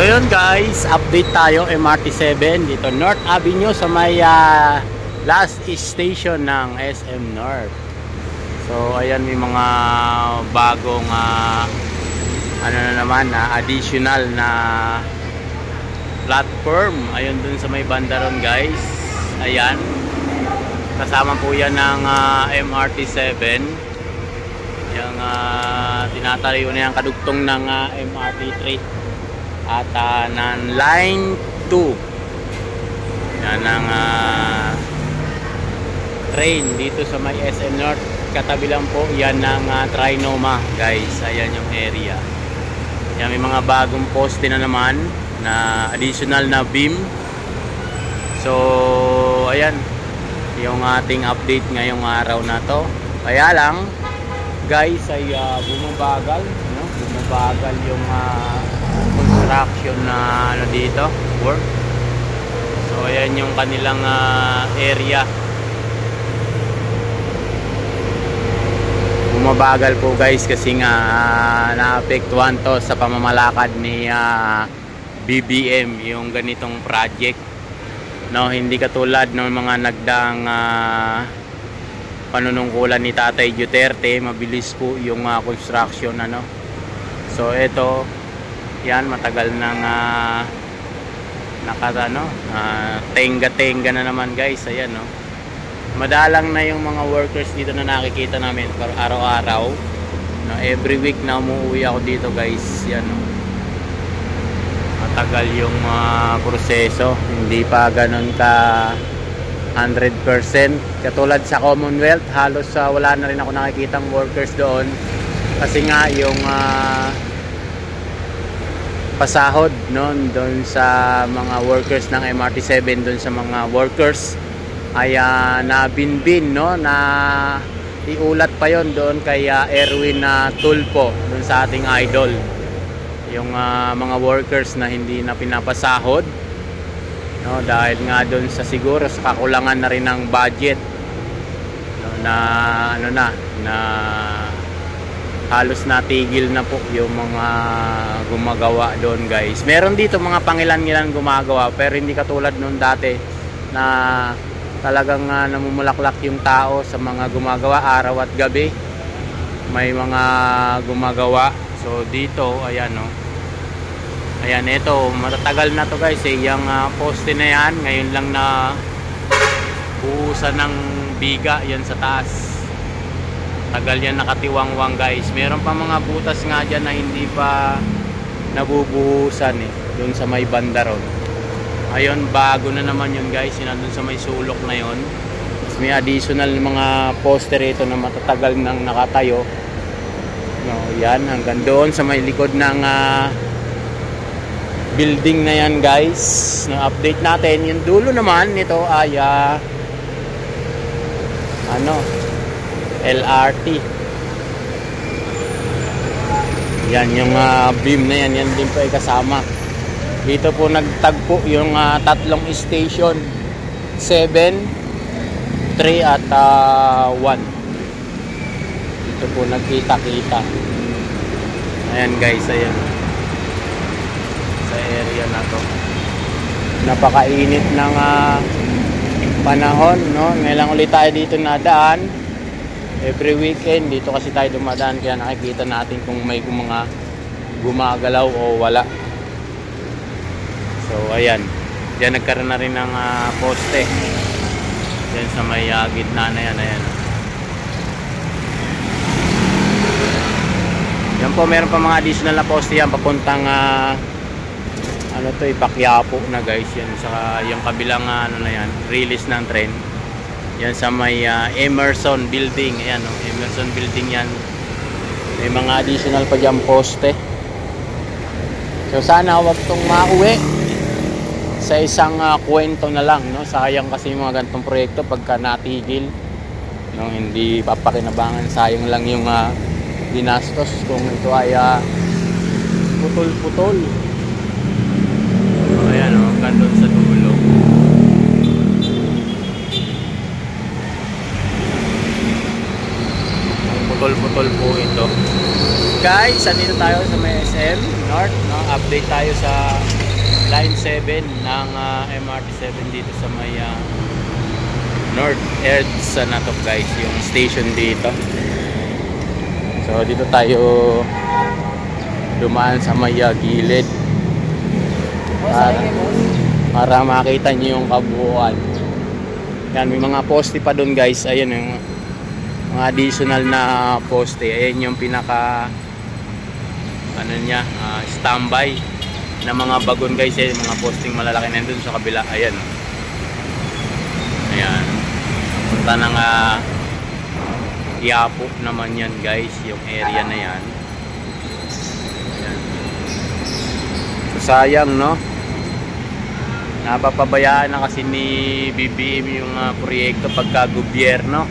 So yun guys, update tayo MRT7 dito North Avenue sa may last station ng SM North. So ayan, may mga bagong ano na naman additional na platform. Ayun dun sa may banda ron guys. Ayan. Kasama po yan ng MRT7. Yung tinatayo na yung kadugtong ng MRT3 at ng line 2. Yan ang train dito sa may SM North. Katabi lang po yan ng Trinoma guys. Ayan yung area. Yan, may mga bagong poste na naman na additional na beam. So ayan yung ating update ngayong araw na to. Kaya lang guys ay bumabagal, no? Bumabagal yung construction na ano dito, work. So ayan yung kanilang area. Bumabagal po guys kasi nga naapektuhan to sa pamamalakad ni BBM yung ganitong project, no? Hindi katulad ng mga nagdaang panunungkulan ni Tatay Duterte, mabilis po yung construction ano. So ito yan, matagal nang tenga-tenga na naman guys. Ayan, no? Madalang na yung mga workers dito na nakikita namin araw-araw, no? Every week na umuwi ako dito guys. Yan, no? Matagal yung proseso, hindi pa ganun ka 100%. Katulad sa Commonwealth, halos wala na rin ako nakikitang workers doon kasi nga yung pasahod noon doon sa mga workers ng MRT7, doon sa mga workers ay nabinbin, no, na iulat pa yon doon kay Erwin Tulfo, doon sa ating idol, yung mga workers na hindi na pinapasahod, no, dahil nga doon sa siguro sa kakulangan na rin ng budget, no, na ano na halos natigil na po yung mga gumagawa doon guys. Meron dito mga pangilan-ngilan gumagawa pero hindi katulad noon dati na talagang namumulaklak yung tao sa mga gumagawa araw at gabi. May mga gumagawa. So dito ayan, no. Ayan, ito matatagal na to guys yung poste na yan ngayon lang na buhusan ng biga yan sa taas. Tagal yan nakatiwangwang guys. Meron pa mga butas nga dyan na hindi pa nabubuhusan doon sa may banda ron. Ayun, bago na naman yun guys, yun doon sa may sulok na yun. Tapos may additional mga poster ito na matatagal nang nakatayo, no, yan hanggang doon sa may likod ng building na yan guys. No, update natin yung dulo naman nito ay LRT. Yan yung beam na yan, yan din po ay kasama. Dito po nagtagpo yung tatlong station, 7, 3 at 1. Dito po nagkita-kita. Ayan guys, ayan sa area na to. Napakainit ng panahon, no? Ngayon lang ulit tayo dito nadaan. Every weekend dito kasi tayo dumadaan, kaya nakikita natin kung may mga gumagalaw o wala. So ayan, diyan nagkaroon na rin ng poste diyan sa may gitna na yan. Ayan. Yan po, meron pa mga additional na poste yan papuntang Ipakyapo na guys. Yan sa yung kabilang na yan, release ng train. Yan sa may Emerson Building. Ayan, no? Emerson Building yan. May mga additional pa dyan poste. So sana wag tong mauwi sa isang kwento na lang, no? Sayang kasi yung mga ganitong proyekto pagka natigil, no? Hindi papakinabangan, sayang lang yung ginastos kung ito ay putol-putol. So ayan, no? Gandun sa dulo. Putol-putol po ito. Guys, andito tayo sa may SM North, no? update tayo sa line 7 ng MRT 7 dito sa may North EDSA na to guys, yung station dito. So dito tayo dumaan sa may gilid para makita nyo yung kabuuan. Yan, may mga poste pa dun guys. Ayan yung mga additional na poste. Ayan yung pinaka ano niya, standby na mga bagon guys. Ayan, mga posting malalaki na dun sa kabila. Ayan. Ayan. Punta ng Quiapo naman yan guys, yung area na yan. Ayan. So, sayang no, napapabayaan na kasi ni BBM yung proyekto pagka gobyerno,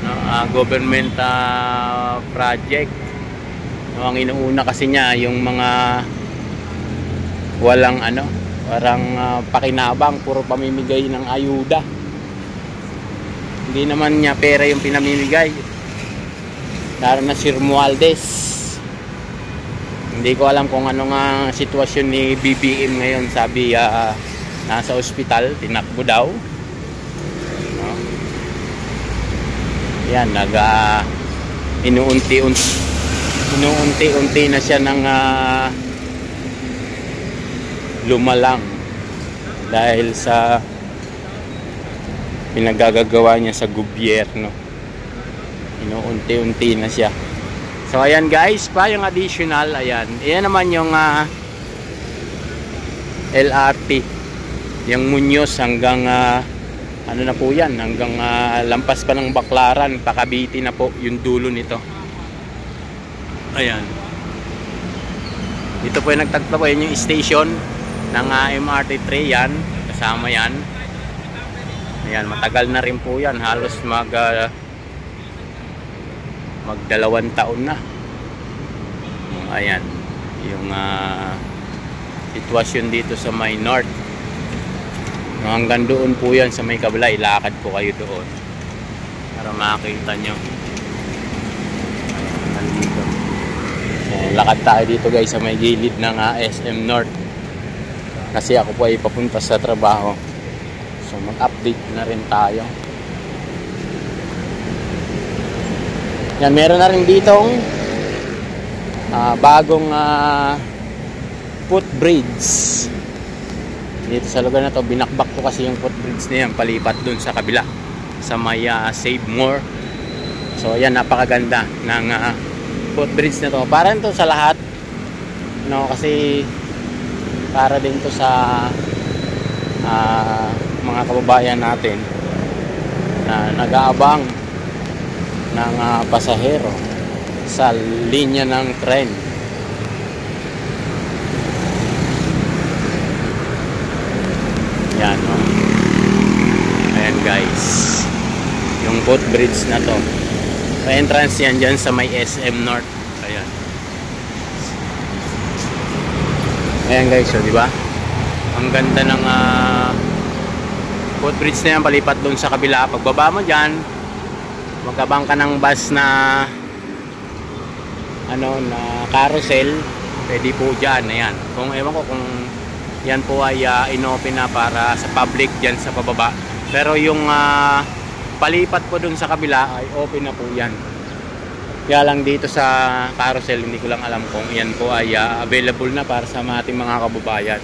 no? Government project, no? Ang inuuna kasi niya yung mga walang parang pakinabang, puro pamimigay ng ayuda. Hindi naman niya pera yung pinamimigay. Lalo na si Romualdez. Hindi ko alam kung ano nga sitwasyon ni BBM ngayon. Sabi nasa ospital, tinakbo daw. No? Yan, inuunti-unti na siya ng lumalang dahil sa pinagagagawa niya sa gobyerno. Inuunti-unti na siya. So ayan guys, pa yung additional. Ayan naman yung LRT, yung Muñoz hanggang ano na po yan, hanggang lampas pa ng Baclaran, pa Cavite na po yung dulo nito. Ayan, dito po yung nagtagpo po, yan yung station ng MRT 3. yan, kasama yan. Ayan, matagal na rin po yan, halos mag 2 taon na. Ayan yung sitwasyon dito sa may north. Hanggang doon po yan sa may kabila, ilakad po kayo doon para makita nyo. Nandito. So, lakad tayo dito guys sa may gilid ng SM North kasi ako po ay papunta sa trabaho. So mag-update na rin tayo. Yan, meron na rin ditong bagong footbridge dito sa lugar na to. Binakbak ko kasi yung footbridge na yan, palipat dun sa kabila sa may Save More. So yan, napakaganda ng footbridge na to. Para to sa lahat, no, kasi para din to sa mga kababayan natin na nag-aabang ng pasahero sa linya ng tren. Yan, no? Ayan guys, yung footbridge na to, sa entrance yan dyan sa may SM North. Ayan. Ayan guys, so diba ang ganda ng footbridge na yan, palipat doon sa kabila. Pagbaba mo dyan, magkabang ka ng bus na na carousel, pwede po dyan. Ayan, kung ewan ko kung yan po ay inopen na para sa public dyan sa pababa, pero yung palipat po doon sa kabila ay open na po yan. Kaya lang dito sa carousel, hindi ko lang alam kung yan po ay available na para sa ating mga kababayan.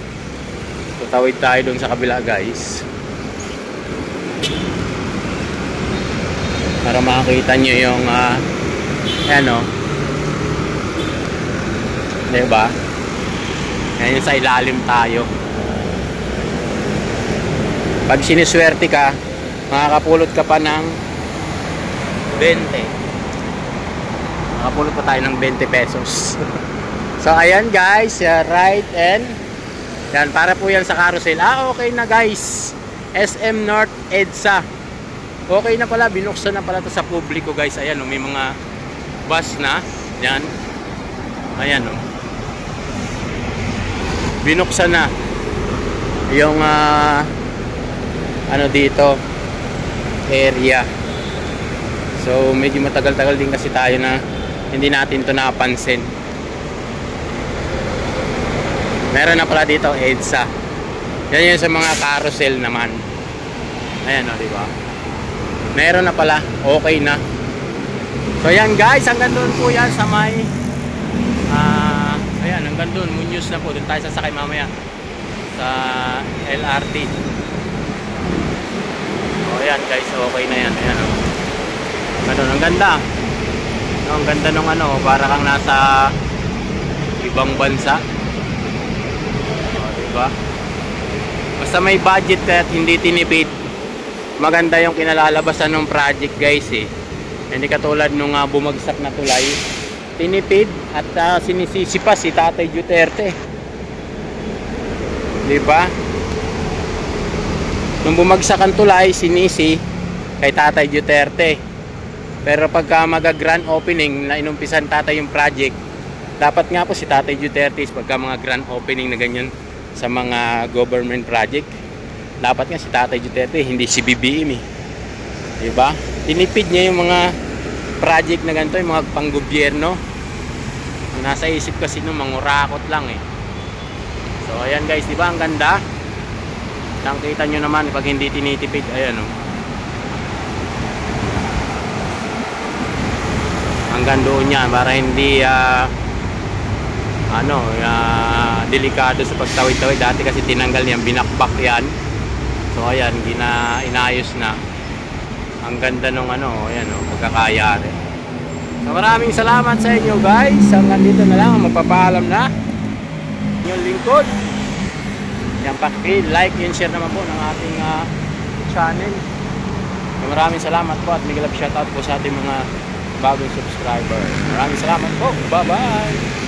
Tutawid tayo doon sa kabila guys para makakita nyo yung diba? Yan yung sa ilalim tayo. Pag siniswerte ka, makakapulot ka pa ng 20. Makapulot pa tayo ng 20 pesos. So ayan guys, right, and yan, para po yan sa carousel. Okay na guys, SM North EDSA okay na pala, binuksan na pala to sa publiko guys. Ayan, may mga bus na yan. Ayan, binuksan na yung dito area. So medyo matagal-tagal din kasi tayo na hindi natin to napansin. Meron na pala dito EDSA. Yan yung sa mga carousel naman. Ayan o, di ba? Meron na pala, okay na. So yan guys, hanggang doon po yan sa may ayan, hanggang doon, Muñoz na po. Doon tayo sasakay mamaya sa LRT. So ayan guys, okay na yan. Ayan o. Ganun, ang ganda. Ang ganda nung ano, para kang nasa ibang bansa. O, diba? Basta may budget at hindi tinipid, maganda yung kinalalabasan ng project guys eh. Hindi katulad nung bumagsak na tulay. Tinipid at sinisisi pa si Tatay Duterte. Diba? Nung bumagsak ang tulay, sinisi kay Tatay Duterte. Pero pagka mag-grand opening na inumpisan tatay yung project, dapat nga po si Tatay Duterte pagka mga grand opening na ganyan sa mga government project, dapat nga si Tatay Duterte, hindi si BBM eh. Diba? Tinipid niya yung mga project na ganito, yung mga panggobyerno. Nasa isip kasi nung mangurakot lang eh. So ayan guys, diba ang ganda? Nakita nyo naman pag hindi tinitipid, ayan oh. Hanggang doon yan para hindi delikado sa pagtawid-tawid. Dati kasi tinanggal niyan, binakbak yan. So ayan, inayos na. Ang ganda nung ayan pagkakayari. So maraming salamat sa inyo guys. Hanggang dito na lang, magpapaalam na. Inyong lingkod. Yan, paki-like and share naman po ng ating channel. So, maraming salamat po at may love shoutout po sa ating mga bagong subscribers. Maraming salamat po. Bye-bye!